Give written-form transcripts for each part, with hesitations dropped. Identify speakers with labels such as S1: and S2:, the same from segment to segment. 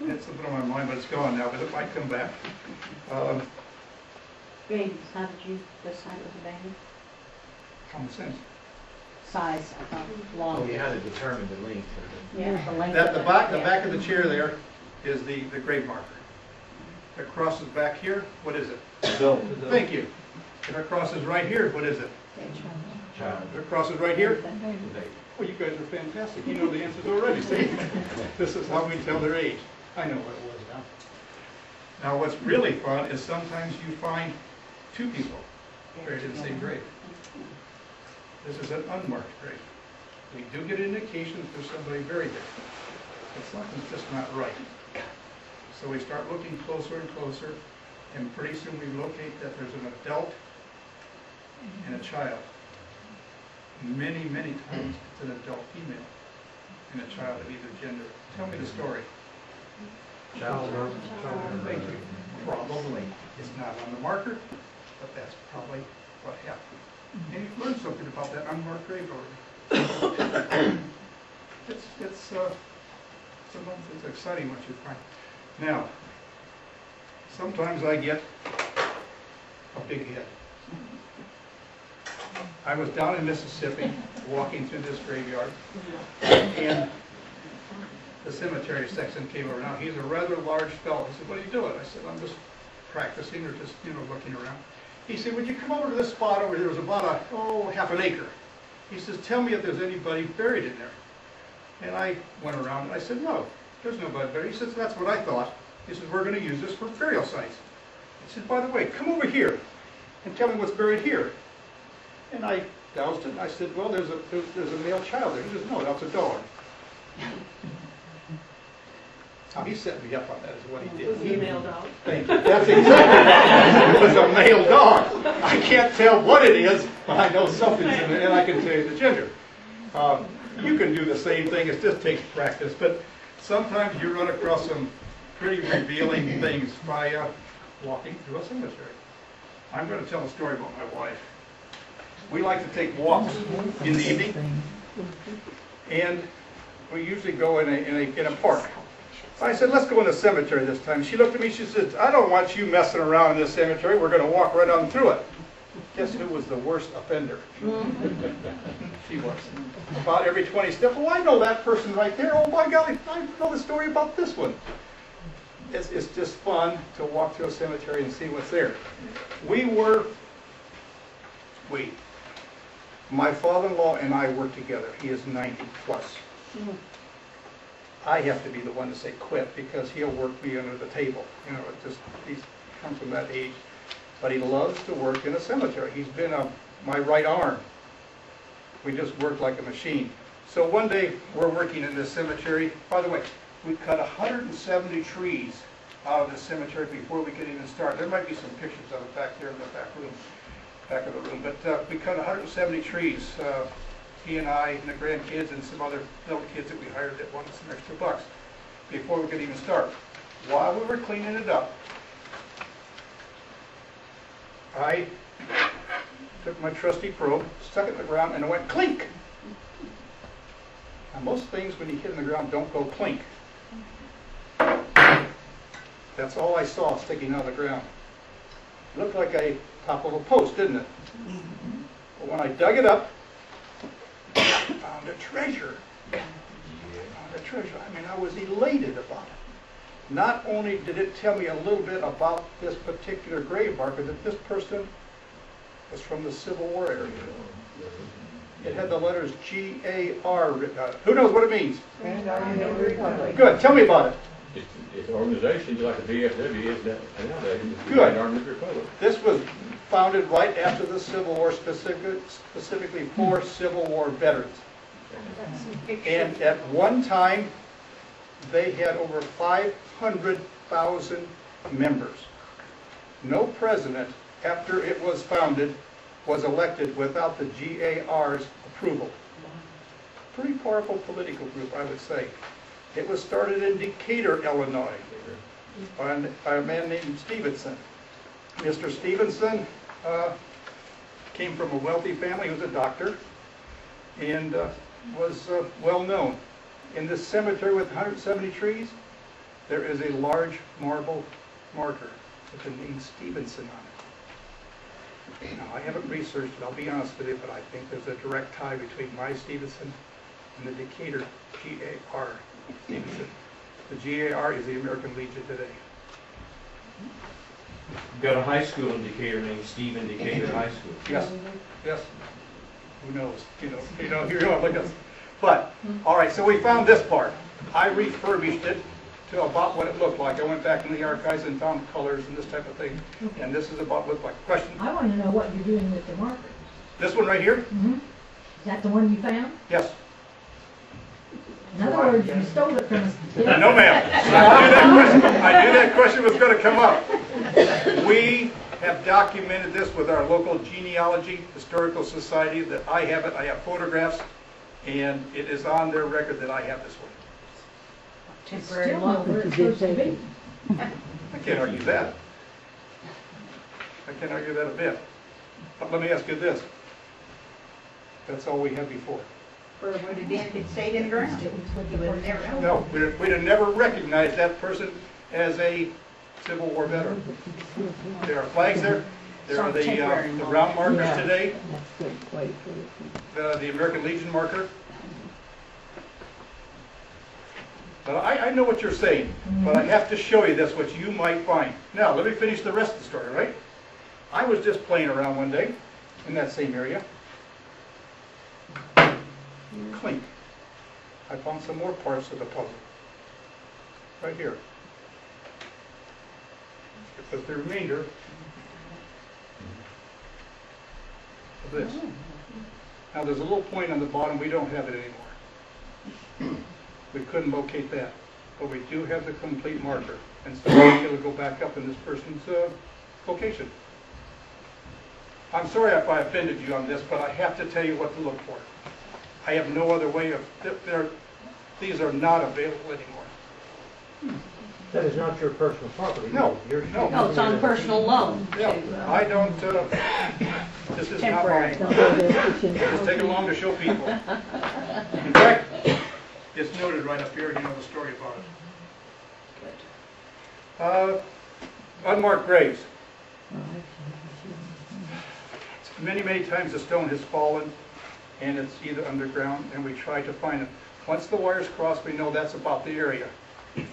S1: It's been on my mind, but it's gone now, but it might come back.
S2: Babies, how did you decide it was a baby?
S1: Common sense.
S2: Size, long.
S3: Oh, you had to determine the length.
S2: Yeah, the length
S1: That,
S2: of
S1: the
S2: it.
S1: back of the chair there is the grave marker. If it crosses back here, what is it?
S3: Bill.
S1: Thank you. If it crosses right here, what is it?
S3: Child.
S1: If it crosses right here, well, you guys are fantastic. You know the answers already, see? This is how we tell their age. I know what it was now. Now, what's really fun is sometimes you find two people buried in the same grave. This is an unmarked grave. We do get indications there's somebody buried there, but something's just not right. So we start looking closer and closer, and pretty soon we locate that there's an adult and a child. Many, many times it's an adult female and a child of either gender. Tell me the story.
S3: Child.
S1: Thank you. Probably. It's not on the marker, but that's probably what happened. And you've learned something about that unmarked grave already. It's sometimes it's exciting what you find. Now, sometimes I get a big head. I was down in Mississippi walking through this graveyard, and the cemetery section came over. Now, he's a rather large fellow. He said, "What are you doing?" I said, "I'm just practicing or just, looking around." He said, "Would you come over to this spot over here? There's about half an acre." He says, "Tell me if there's anybody buried in there." And I went around and I said, "No, there's nobody buried." He says, "That's what I thought." He says, "We're going to use this for burial sites." He said, "By the way, come over here and tell me what's buried here." And I doused it and I said, "Well, there's a male child there." He says, "No, that's a dog." Now, he set me up on that, is what he did.
S2: Was he a male dog?
S1: Thank you. That's exactly. It was a male dog. I can't tell what it is, but I know something's in it, and I can tell you the gender. You can do the same thing. It just takes practice. But sometimes you run across some pretty revealing things by walking through a cemetery. I'm going to tell a story about my wife. We like to take walks in the evening, and we usually go in a park. I said, "Let's go in the cemetery this time." She looked at me, she said, "I don't want you messing around in this cemetery. We're going to walk right on through it." Guess who was the worst offender? She was. About every 20 steps, "Oh, I know that person right there. Oh, my golly, I know the story about this one." It's just fun to walk through a cemetery and see what's there. My father-in-law and I work together. He is 90 plus. I have to be the one to say quit because he'll work me under the table. He's come from that age. But he loves to work in a cemetery. He's been my right arm. We just work like a machine. So one day we're working in this cemetery. By the way, we cut 170 trees out of the cemetery before we could even start. There might be some pictures of it back there in the back of the room. But we cut 170 trees. He and I and the grandkids and some other little kids that we hired that wanted some extra bucks before we could even start. While we were cleaning it up, I took my trusty probe, stuck it in the ground, and it went clink. Now, most things when you hit in the ground don't go clink. That's all I saw sticking out of the ground. It looked like a top of a post, didn't it? But when I dug it up, I found a treasure. I mean, I was elated about it. Not only did it tell me a little bit about this particular grave marker, that this person was from the Civil War era. It had the letters G-A-R written on it. Who knows what it means? Good. Tell me about it.
S4: It's organizations like the VFW is nowadays.
S1: Good.
S4: Armed Republic.
S1: This was founded right after the Civil War, specifically for Civil War veterans. And at one time, they had over 500,000 members. No president, after it was founded, was elected without the GAR's approval. Pretty powerful political group, I would say. It was started in Decatur, Illinois, by a man named Stevenson. Mr. Stevenson came from a wealthy family. He was a doctor and was well known. In this cemetery with 170 trees, there is a large marble marker with the name Stevenson on it. Now, I haven't researched it, I'll be honest with you, but I think there's a direct tie between my Stevenson and the Decatur GAR Stevenson. The GAR is the American Legion today.
S3: You've got a high school in Decatur named Stephen Decatur High School.
S1: Yes, yes. Who knows? You know, here you are, look at this. But, all right, so we found this part. I refurbished it to about what it looked like. I went back in the archives and found colors and this type of thing. And this is about what it looked like. Question?
S5: I want to know what you're doing with the markers.
S1: This one right here?
S5: Mm-hmm. Is that the one you found?
S1: Yes.
S5: In other words, you stole it from us.
S1: No, ma'am. I knew that question was going to come up. We have documented this with our local genealogy historical society. That I have it. I have photographs, and it is on their record that I have this one.
S2: Temporary
S5: Still not where it's supposed to be.
S1: I can't argue that. I can't argue that a bit. But let me ask you this. That's all we had before.
S6: Or would it been if it stayed in the ground? You would have never known.
S1: No, we'd have never recognized that person as a Civil War veteran. There are flags there. There are the round markers today. The American Legion marker. But I know what you're saying, but I have to show you this, what you might find. Now, let me finish the rest of the story, right? I was just playing around one day in that same area. Clink. I found some more parts of the puzzle. Right here. It was the remainder of this. Now there's a little point on the bottom, we don't have it anymore. We couldn't locate that. But we do have the complete marker. And so it'll go back up in this person's location. I'm sorry if I offended you on this, but I have to tell you what to look for. I have no other way of, these are not available anymore.
S7: That is not your personal property.
S1: No, no.
S2: No, it's on personal loan.
S1: Yeah, I don't, this is not mine. It's taken long to show people. In fact, it's noted right up here, you know the story about it. Unmarked graves. Many, many times the stone has fallen and it's either underground, and we try to find it. Once the wires cross, we know that's about the area. We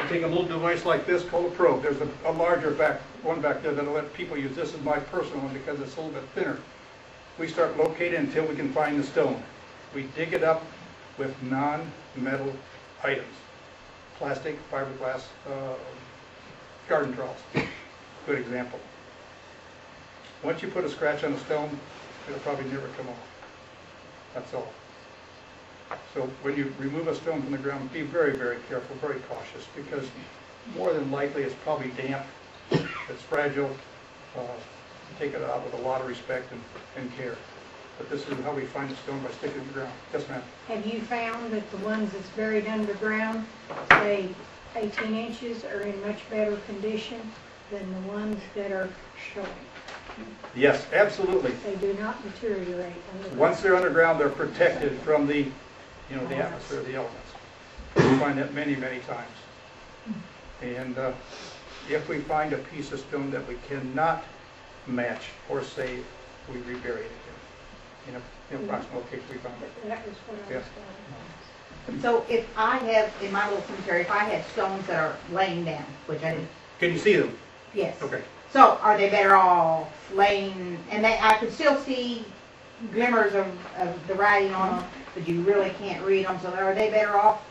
S1: take a little device like this called a probe. There's a larger one back there that'll let people use. This is my personal one because it's a little bit thinner. We start locating until we can find the stone. We dig it up with non-metal items. Plastic, fiberglass, garden trowels. Good example. Once you put a scratch on a stone, it'll probably never come off. That's all. So when you remove a stone from the ground, be very, very careful, very cautious, because more than likely it's probably damp, it's fragile. Take it out with a lot of respect and care. But this is how we find the stone, by sticking it in the ground. Yes, ma'am?
S6: Have you found that the ones that's buried underground, say 18 inches, are in much better condition than the ones that are showing?
S1: Yes, absolutely.
S6: They do not deteriorate underground.
S1: Once they're underground, they're protected from the, the atmosphere, the elements. We find that many, many times. And if we find a piece of stone that we cannot match or save, we rebury it again. In a proximal location we found it.
S6: That was what I was talking
S8: So if I have, in my little cemetery, if I have stones that are laying down, which I do,
S1: Can you see them?
S8: yes.
S1: Okay.
S8: So are they better off laying, and I could still see glimmers of the writing on them, but you really can't read them, so are they better off,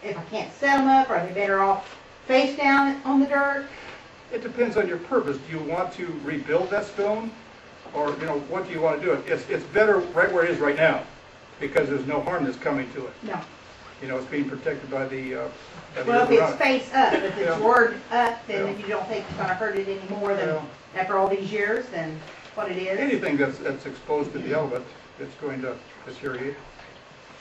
S8: if I can't set them up, are they better off face down on the dirt?
S1: It depends on your purpose. Do you want to rebuild that stone? Or, what do you want to do? It's better right where it is right now, because there's no harm that's coming to it.
S8: No.
S1: It's being protected by the
S8: Well, if
S1: earth around
S8: it's
S1: it.
S8: face up, if it's
S1: Yeah.
S8: word up, then if you don't think it's going to hurt it any more than
S1: Yeah.
S8: after all these years, then what it is.
S1: Anything that's exposed to the element, it's going to deteriorate.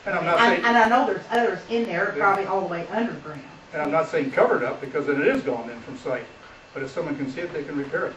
S1: And I'm not saying,
S8: And I know there's others in there,
S1: Yeah.
S8: probably all the way underground.
S1: and I'm not saying covered up, because then it is gone then from sight. But if someone can see it, they can repair it.